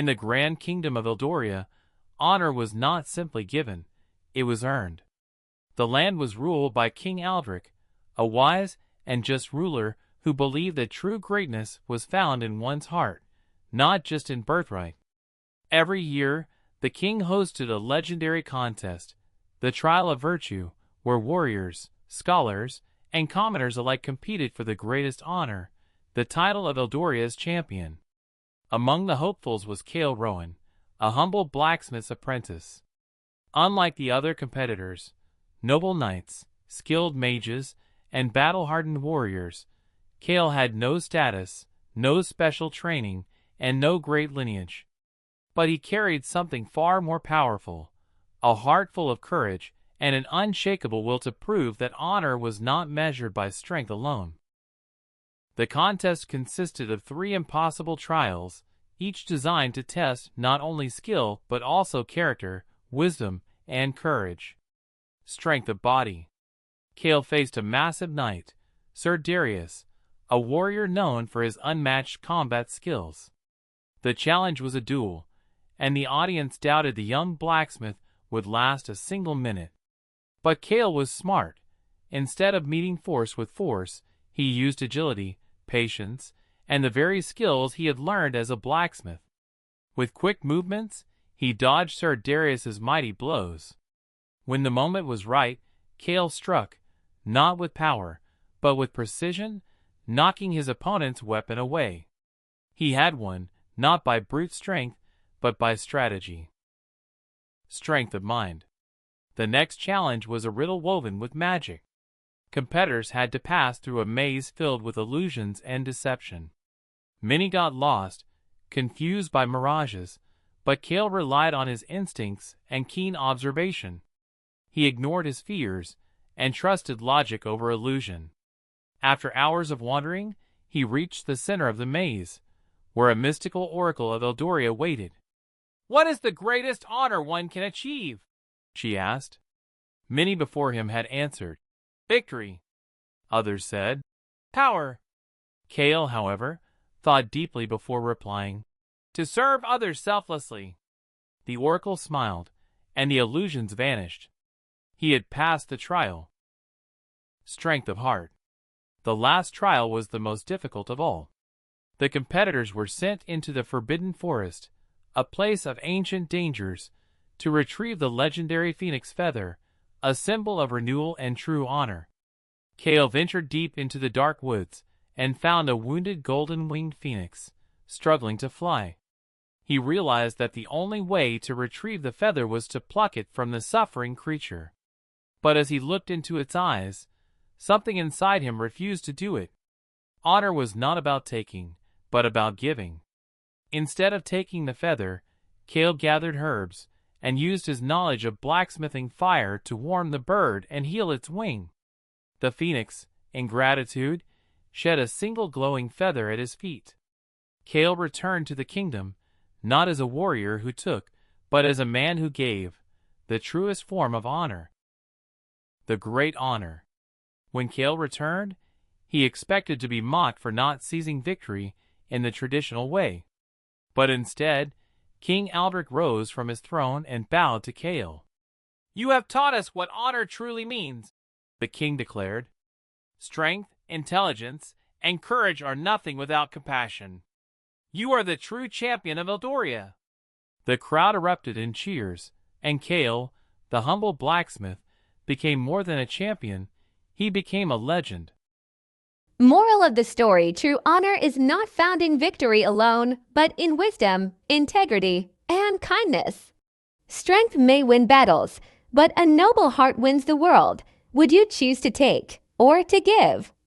In the grand kingdom of Eldoria, honor was not simply given, it was earned. The land was ruled by King Aldrich, a wise and just ruler who believed that true greatness was found in one's heart, not just in birthright. Every year, the king hosted a legendary contest, the Trial of Virtue, where warriors, scholars, and commoners alike competed for the greatest honor, the title of Eldoria's champion. Among the hopefuls was Cale Rowan, a humble blacksmith's apprentice. Unlike the other competitors, noble knights, skilled mages, and battle-hardened warriors, Cale had no status, no special training, and no great lineage. But he carried something far more powerful, a heart full of courage and an unshakable will to prove that honor was not measured by strength alone. The contest consisted of 3 impossible trials, each designed to test not only skill but also character, wisdom, and courage. Strength of body. Cale faced a massive knight, Sir Darius, a warrior known for his unmatched combat skills. The challenge was a duel, and the audience doubted the young blacksmith would last a single minute. But Cale was smart. Instead of meeting force with force, he used agility, patience, and the very skills he had learned as a blacksmith. With quick movements, he dodged Sir Darius's mighty blows. When the moment was right, Cale struck, not with power, but with precision, knocking his opponent's weapon away. He had won, not by brute strength, but by strategy. Strength of mind. The next challenge was a riddle woven with magic. Competitors had to pass through a maze filled with illusions and deception. Many got lost, confused by mirages, but Cale relied on his instincts and keen observation. He ignored his fears and trusted logic over illusion. After hours of wandering, he reached the center of the maze, where a mystical oracle of Eldoria waited. "What is the greatest honor one can achieve?" she asked. Many before him had answered, "Victory." Others said, "Power." Cale, however, thought deeply before replying, "To serve others selflessly." The oracle smiled, and the illusions vanished. He had passed the trial. Strength of heart. The last trial was the most difficult of all. The competitors were sent into the Forbidden Forest, a place of ancient dangers, to retrieve the legendary phoenix feather, a symbol of renewal and true honor. Cale ventured deep into the dark woods and found a wounded golden-winged phoenix, struggling to fly. He realized that the only way to retrieve the feather was to pluck it from the suffering creature. But as he looked into its eyes, something inside him refused to do it. Honor was not about taking, but about giving. Instead of taking the feather, Cale gathered herbs and used his knowledge of blacksmithing fire to warm the bird and heal its wing. The phoenix, in gratitude, shed a single glowing feather at his feet. Cale returned to the kingdom, not as a warrior who took, but as a man who gave, the truest form of honor. The great honor. When Cale returned, he expected to be mocked for not seizing victory in the traditional way. But instead, King Aldrich rose from his throne and bowed to Cale. "You have taught us what honor truly means," the king declared. "Strength, intelligence, and courage are nothing without compassion. You are the true champion of Eldoria." The crowd erupted in cheers, and Cale, the humble blacksmith, became more than a champion, he became a legend. Moral of the story: true honor is not found in victory alone, but in wisdom, integrity, and kindness. Strength may win battles, but a noble heart wins the world. Would you choose to take or to give?